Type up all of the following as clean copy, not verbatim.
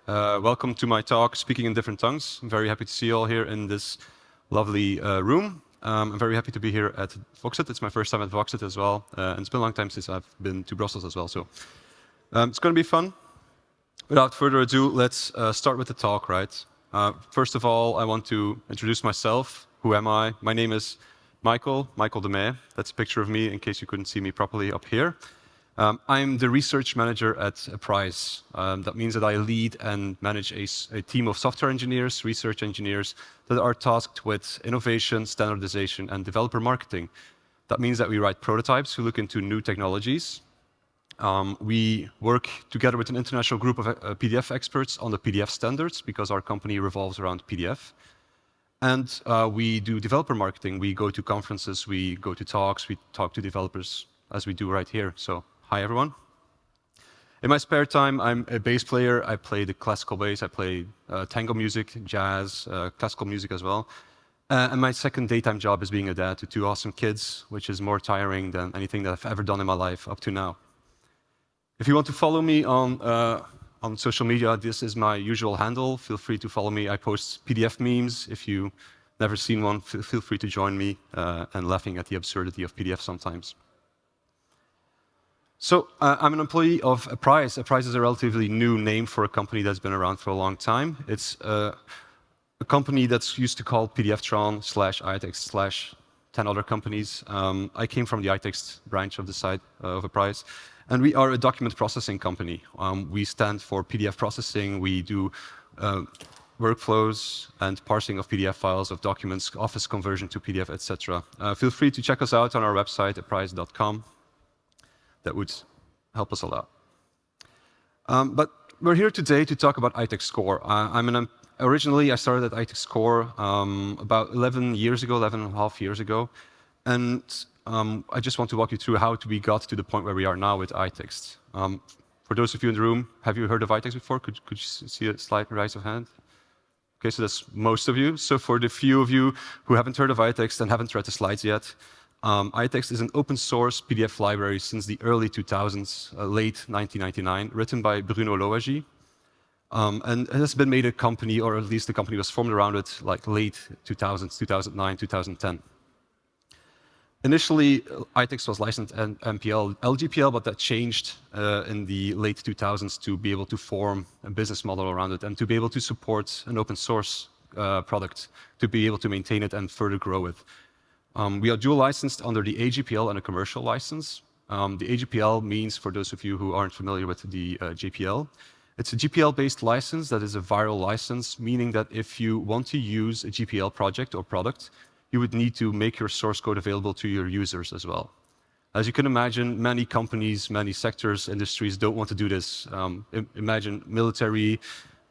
Welcome to my talk, Speaking in Different Tongues. I'm very happy to see you all here in this lovely room. I'm very happy to be here at Voxit. It's my first time at Voxit as well, and it's been a long time since I've been to Brussels as well, so it's going to be fun. Without further ado, let's start with the talk, right? First of all, I want to introduce myself. Who am I? My name is Michaël Demey. That's a picture of me in case you couldn't see me properly up here. I'm the research manager at Price. That means that I lead and manage a team of software engineers, research engineers that are tasked with innovation, standardization, and developer marketing. That means that we write prototypes, we look into new technologies. We work together with an international group of PDF experts on the PDF standards because our company revolves around PDF. And we do developer marketing. We go to conferences, we go to talks, we talk to developers as we do right here. So, hi everyone. In my spare time, I'm a bass player. I play the classical bass. I play tango music, jazz, classical music as well. And my second daytime job is being a dad to two awesome kids, which is more tiring than anything that I've ever done in my life up to now. If you want to follow me on social media, this is my usual handle. Feel free to follow me. I post PDF memes. If you've never seen one, feel free to join me and laughing at the absurdity of PDF sometimes. So I'm an employee of Price. Price is a relatively new name for a company that's been around for a long time. It's a company that's used to call PDFtron / Itex / 10 other companies. I came from the Itex branch of the side of Price. And we are a document processing company. We stand for PDF processing. We do workflows and parsing of PDF files, of documents, office conversion to PDF, etc. Feel free to check us out on our website at price.com. That would help us a lot. But we're here today to talk about Itex Core. Originally, I started at Itex Core about 11 and a half years ago. And I just want to walk you through how we got to the point where we are now with Itex. For those of you in the room, have you heard of Itex before? Could you see a slight raise of hand? Okay, so that's most of you. So for the few of you who haven't heard of Itex and haven't read the slides yet, Itex is an open source PDF library since the early 2000s, late 1999, written by Bruno Loagi. And it has been made a company, or at least the company was formed around it, like late 2000s, 2009, 2010. Initially, Itex was licensed in MPL, LGPL, but that changed in the late 2000s to be able to form a business model around it and to be able to support an open source product, to be able to maintain it and further grow it. We are dual licensed under the AGPL and a commercial license. The AGPL means, for those of you who aren't familiar with the JPL, it's a GPL-based license that is a viral license, meaning that if you want to use a GPL project or product, you would need to make your source code available to your users as well. As you can imagine, many companies, many sectors, industries don't want to do this. Imagine military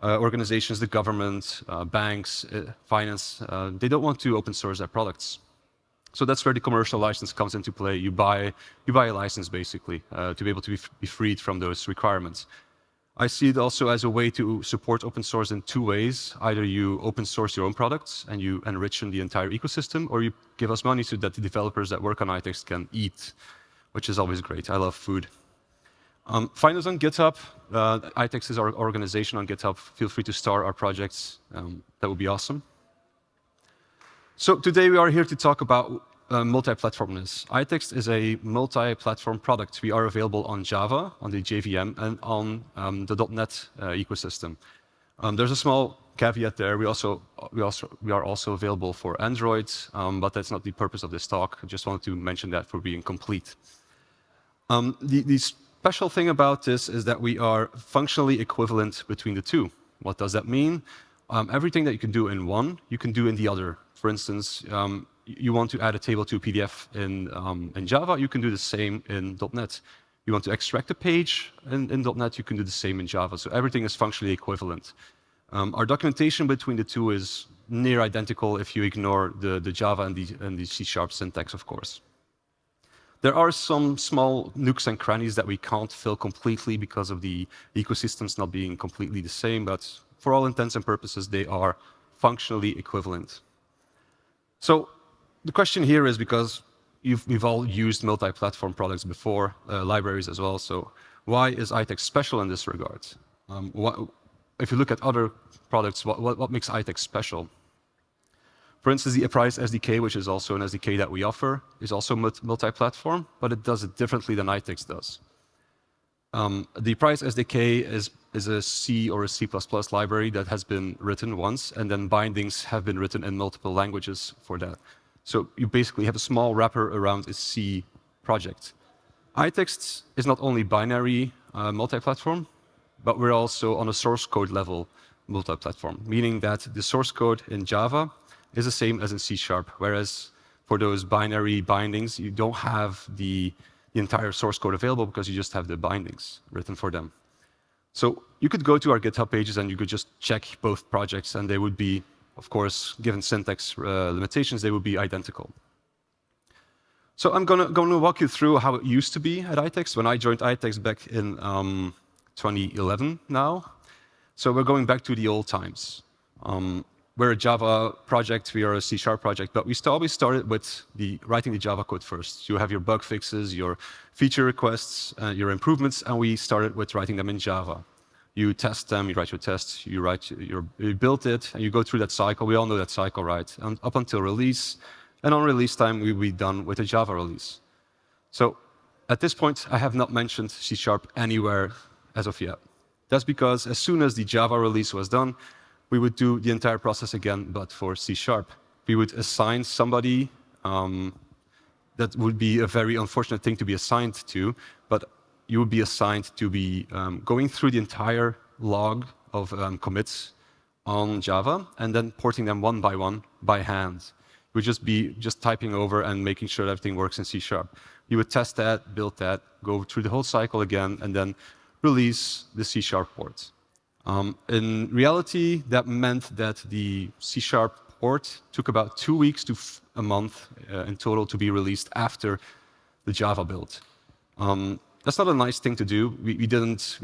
organizations, the government, banks, finance, they don't want to open source their products. So that's where the commercial license comes into play. You buy a license, basically, to be able to be freed from those requirements. I see it also as a way to support open source in two ways. Either you open source your own products and you enrich the entire ecosystem, or you give us money so that the developers that work on Itex can eat, which is always great. I love food. Find us on GitHub. Itex is our organization on GitHub. Feel free to star our projects. That would be awesome. So today we are here to talk about multi-platformness. Itex is a multi-platform product. We are available on Java, on the JVM, and on the .NET ecosystem. There's a small caveat there. We are also available for Android, but that's not the purpose of this talk. I just wanted to mention that for being complete. The special thing about this is that we are functionally equivalent between the two. What does that mean? Everything that you can do in one, you can do in the other. For instance, you want to add a table to a PDF in Java, you can do the same in .NET. You want to extract a page in .NET, you can do the same in Java. So everything is functionally equivalent. Our documentation between the two is near identical if you ignore the Java and the C# syntax, of course. There are some small nooks and crannies that we can't fill completely because of the ecosystems not being completely the same, but for all intents and purposes, they are functionally equivalent. So the question here is, because we've all used multi-platform products before, libraries as well, so why is Itex special in this regard? if you look at other products, what makes Itex special? For instance, the Price SDK, which is also an SDK that we offer, is also multi-platform, but it does it differently than Itex does. The Price SDK is a C or a C++ library that has been written once, and then bindings have been written in multiple languages for that. So you basically have a small wrapper around a C project. Itex is not only binary multi-platform, but we're also on a source code level multi-platform, meaning that the source code in Java is the same as in C#, whereas for those binary bindings, you don't have the entire source code available because you just have the bindings written for them. So you could go to our GitHub pages and you could just check both projects, and they would be, of course, given syntax limitations, they would be identical. So I'm going to walk you through how it used to be at Itex when I joined Itex back in 2011 now. So we're going back to the old times. We're a Java project, we are a C# project, but we always started with writing the Java code first. You have your bug fixes, your feature requests, your improvements, and we started with writing them in Java. You test them, you write your tests, you build it, and you go through that cycle. We all know that cycle, right? And up until release. And on release time, we'll be done with a Java release. So at this point, I have not mentioned C# anywhere as of yet. That's because as soon as the Java release was done, we would do the entire process again, but for C#. We would assign somebody. That would be a very unfortunate thing to be assigned to, but you would be assigned to be going through the entire log of commits on Java and then porting them one by hand. You would just be typing over and making sure that everything works in C#. You would test that, build that, go through the whole cycle again, and then release the C# port. In reality, that meant that the C# port took about 2 weeks to a month in total to be released after the Java build. That's not a nice thing to do. We didn't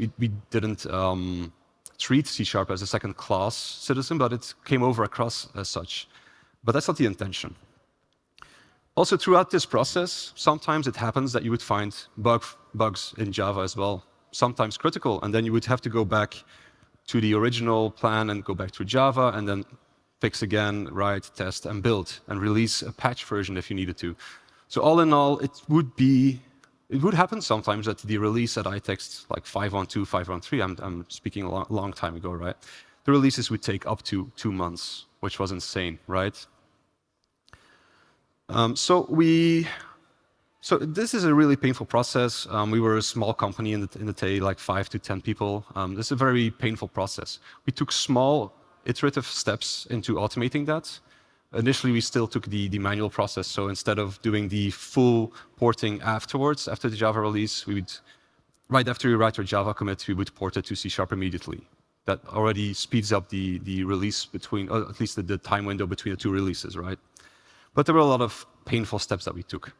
treat C# as a second-class citizen, but it came over across as such. But that's not the intention. Also, throughout this process, sometimes it happens that you would find bugs in Java as well, sometimes critical, and then you would have to go back to the original plan and go back to Java and then fix again, write, test, and build, and release a patch version if you needed to. So all in all, it would happen sometimes that the release at Itex, like 5.12, 5.13, I'm speaking a long time ago, right? The releases would take up to 2 months, which was insane, right? So this is a really painful process. We were a small company in the day, like 5 to 10 people. This is a very painful process. We took small iterative steps into automating that. Initially, we still took the manual process. So instead of doing the full porting afterwards, after the Java release, right after we write our Java commit, we would port it to C# immediately. That already speeds up the release between, or at least the time window between the two releases, right? But there were a lot of painful steps that we took.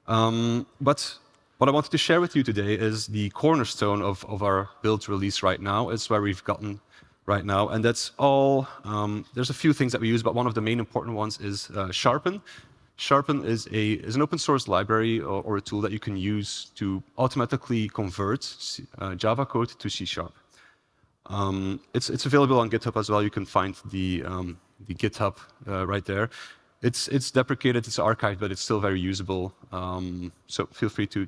But what I wanted to share with you today is the cornerstone of our build release right now. It's where we've gotten right now. And that's all, there's a few things that we use, but one of the main important ones is Sharpen. Sharpen is an open source library or a tool that you can use to automatically convert Java code to C#. It's available on GitHub as well. You can find the GitHub right there. It's deprecated, it's archived, but it's still very usable. So feel free to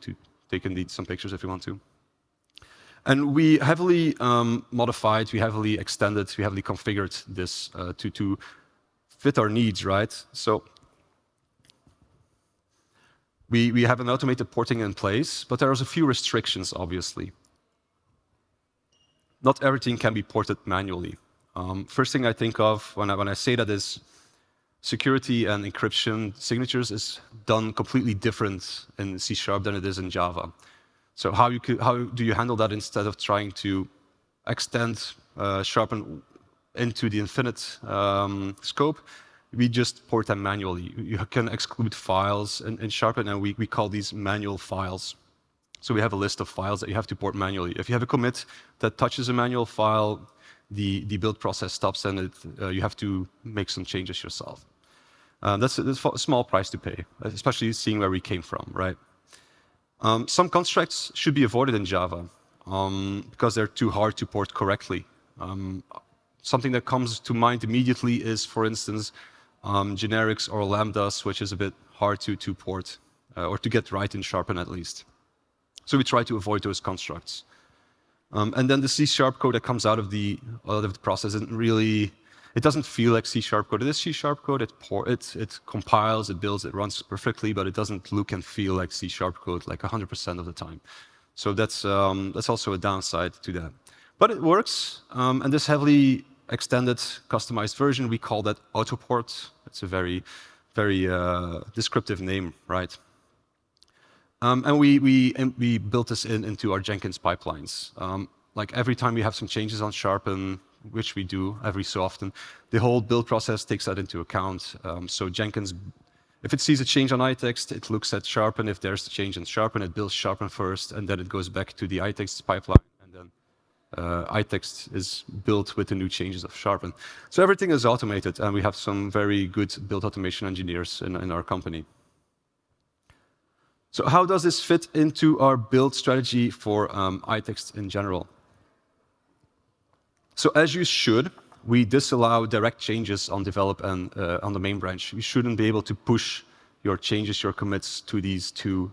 take indeed some pictures if you want to. And we heavily modified, we heavily extended, we heavily configured this to fit our needs, right? So we have an automated porting in place, but there's a few restrictions, obviously. Not everything can be ported manually. First thing I think of when I say that is security and encryption signatures is done completely different in C# than it is in Java. So how do you handle that instead of trying to extend Sharpen into the infinite scope? We just port them manually. You can exclude files in Sharpen, and we call these manual files. So we have a list of files that you have to port manually. If you have a commit that touches a manual file, the build process stops, and you have to make some changes yourself. That's a small price to pay, especially seeing where we came from, right? Some constructs should be avoided in Java because they're too hard to port correctly. Something that comes to mind immediately is, for instance, generics or lambdas, which is a bit hard to port or to get right in Sharpen at least. So we try to avoid those constructs. And then the C# code that comes out of the process isn't really, it doesn't feel like C# code. It is C# code. It compiles, it builds, it runs perfectly, but it doesn't look and feel like C# code like 100% of the time. So that's also a downside to that. But it works, and this heavily extended, customized version, we call that Autoport. It's a very, very descriptive name, right? And we built this into our Jenkins pipelines. Like every time we have some changes on Sharpen, which we do every so often, the whole build process takes that into account. So Jenkins, if it sees a change on Itex, it looks at Sharpen. If there's a change in Sharpen, it builds Sharpen first, and then it goes back to the Itex pipeline, and then Itex is built with the new changes of Sharpen. So everything is automated, and we have some very good build automation engineers in our company. So how does this fit into our build strategy for Itex in general? So as you should, we disallow direct changes on develop and on the main branch. You shouldn't be able to push your changes, your commits to these two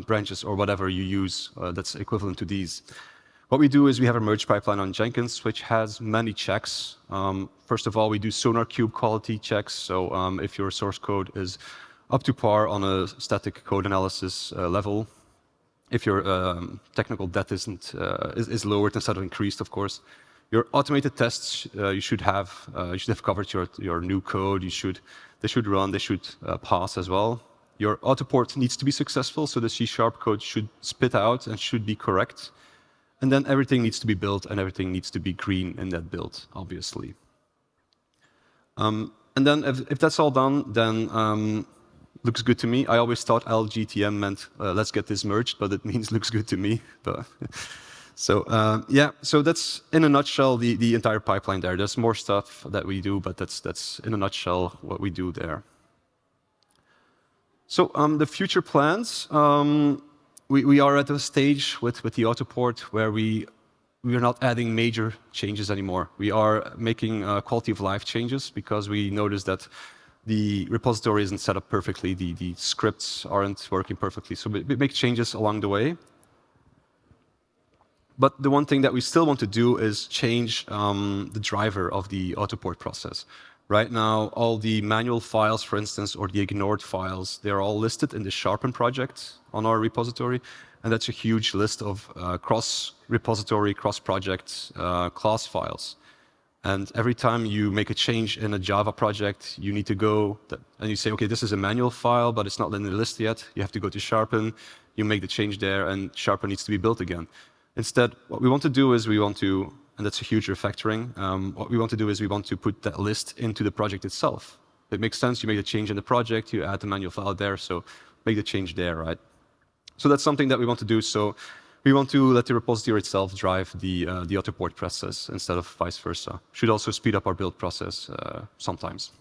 branches or whatever you use that's equivalent to these. What we do is we have a merge pipeline on Jenkins, which has many checks. First of all, we do SonarQube quality checks. So if your source code is up to par on a static code analysis level, if your technical debt is lowered instead of increased, of course. Your automated tests, you should have covered your new code. They should run, they should pass as well. Your Autoport needs to be successful, so the C# code should spit out and should be correct. And then everything needs to be built and everything needs to be green in that build, obviously. And then if that's all done, then looks good to me. I always thought LGTM meant let's get this merged, but it means looks good to me. But so yeah, so that's in a nutshell the entire pipeline there. There's more stuff that we do, but that's in a nutshell what we do there. So the future plans, we are at a stage with the Autoport where we are not adding major changes anymore. We are making quality of life changes because we noticed that the repository isn't set up perfectly, the scripts aren't working perfectly, so we make changes along the way. But the one thing that we still want to do is change the driver of the Autoport process. Right now, all the manual files, for instance, or the ignored files, they're all listed in the Sharpen project on our repository, and that's a huge list of cross-repository, cross-project class files. And every time you make a change in a Java project, you need to go and you say, okay, this is a manual file, but it's not in the list yet. You have to go to Sharpen, you make the change there, and Sharpen needs to be built again. Instead, what we want to do is and that's a huge refactoring, what we want to do is we want to put that list into the project itself. It makes sense, you make the change in the project, you add the manual file there, so make the change there, right? So that's something that we want to do. So we want to let the repository itself drive the Autoport process instead of vice versa. Should also speed up our build process sometimes.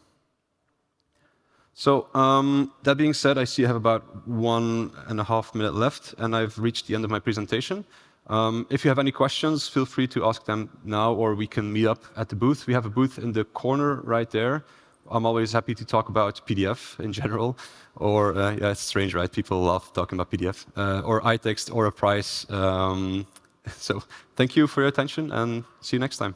So that being said, I see I have about 1.5 minutes left, and I've reached the end of my presentation. If you have any questions, feel free to ask them now, or we can meet up at the booth. We have a booth in the corner right there. I'm always happy to talk about PDF in general, or yeah, it's strange, right? People love talking about PDF, or Itex, or a price. So thank you for your attention, and see you next time.